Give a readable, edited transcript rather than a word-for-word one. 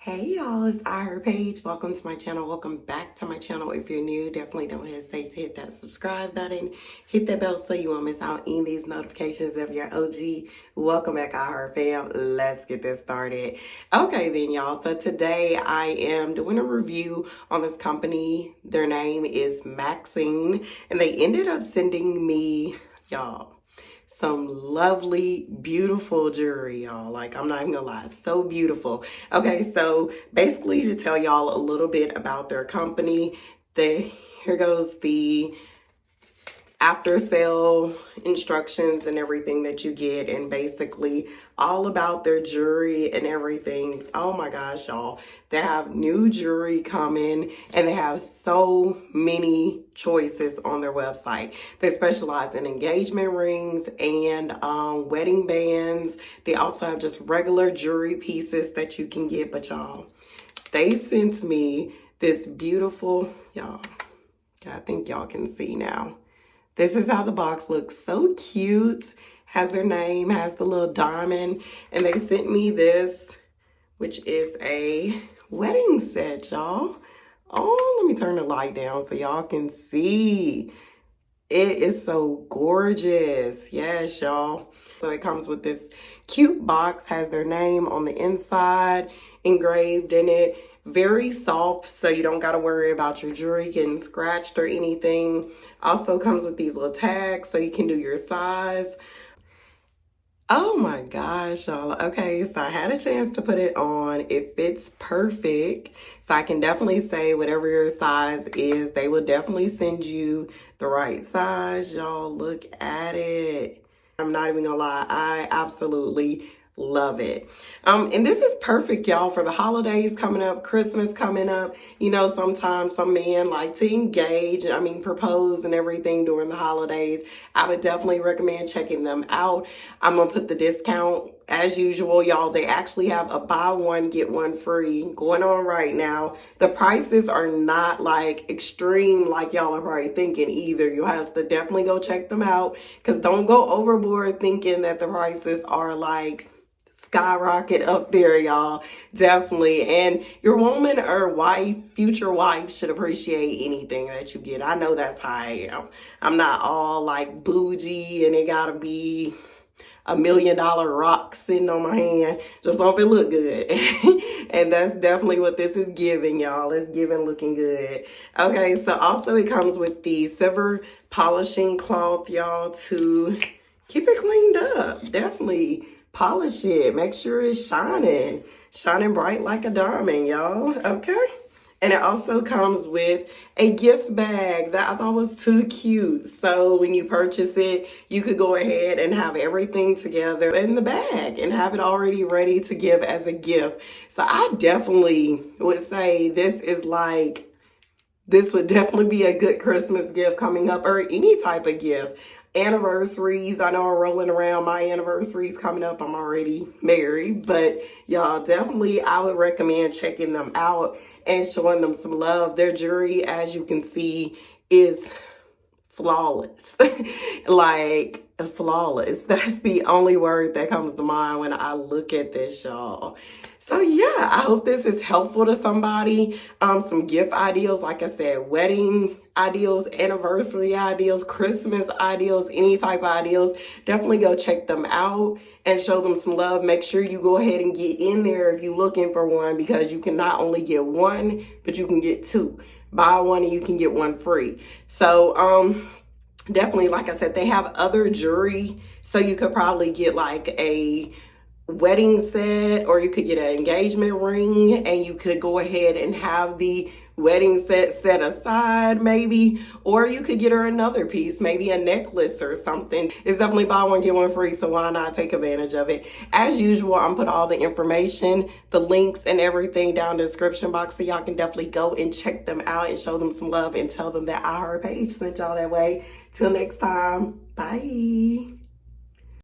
Hey y'all, it's Paige. Welcome to my channel. Welcome back to my channel. If you're new, definitely don't hesitate to hit that subscribe button. Hit that bell so you won't miss out on any of these notifications. If you're OG, welcome back, fam. Let's get this started. Okay then, y'all. So today I am doing a review on this company. Their name is Maxine, and they ended up sending me, y'all, some lovely, beautiful jewelry, y'all. Like, I'm not even gonna lie, so beautiful. Okay, so basically to tell y'all a little bit about their company, here goes the after sale instructions and everything that you get, and basically all about their jewelry and everything. Oh my gosh, y'all, they have new jewelry coming and they have so many choices on their website. They specialize in engagement rings and wedding bands. They also have just regular jewelry pieces that you can get, but y'all, they sent me this beautiful, y'all, I think y'all can see now. This is how the box looks. So cute. Has their name, has the little diamond. And they sent me this, which is a wedding set, y'all. Oh, let me turn the light down so y'all can see. It is so gorgeous. Yes, y'all. So it comes with this cute box, has their name on the inside, engraved in it. Very soft, so you don't got to worry about your jewelry getting scratched or anything. Also comes with these little tags so you can do your size. Oh my gosh, y'all. Okay, so I had a chance to put it on. It fits perfect. So I can definitely say whatever your size is, they will definitely send you the right size. Y'all, look at it. I'm not even gonna lie, I absolutely love it. And this is perfect, y'all, for the holidays coming up, Christmas coming up. You know, sometimes some men like to engage, propose and everything during the holidays. I would definitely recommend checking them out. I'm gonna put the discount as usual, y'all. They actually have a buy one, get one free going on right now. The prices are not like extreme like y'all are probably thinking either. You have to definitely go check them out, because don't go overboard thinking that the prices are like skyrocket up there, y'all. Definitely. And your woman or wife, future wife, should appreciate anything that you get. I know that's how I am. I'm not all like bougie and it gotta be $1 million rock sitting on my hand. Just hope it look good. And that's definitely what this is giving, y'all. It's giving looking good. Okay, so also it comes with the silver polishing cloth, y'all, to keep it cleaned up. Definitely polish it. Make sure it's shining bright like a diamond, y'all. Okay. And it also comes with a gift bag that I thought was too cute. So when you purchase it, you could go ahead and have everything together in the bag and have it already ready to give as a gift. So I definitely would say this would definitely be a good Christmas gift coming up, or any type of gift. Anniversaries, I know I'm rolling around, my anniversary's coming up. I'm already married, but y'all, definitely I would recommend checking them out and showing them some love. Their jewelry, as you can see, is flawless. Like, flawless. That's the only word that comes to mind when I look at this, y'all. So yeah, I hope this is helpful to somebody. Some gift ideas, like I said, wedding ideas, anniversary ideas, Christmas ideas, any type of ideas. Definitely go check them out and show them some love. Make sure you go ahead and get in there if you're looking for one, because you can not only get one, but you can get two. Buy one and you can get one free. So definitely, like I said, they have other jewelry, so you could probably get like a wedding set, or you could get an engagement ring, and you could go ahead and have the wedding set aside maybe, or you could get her another piece, maybe a necklace or something. It's definitely buy one get one free, so why not take advantage of it? As usual, I'm put all the information, the links and everything down in the description box, so y'all can definitely go and check them out and show them some love and tell them that Paige sent y'all that way. Till next time, bye.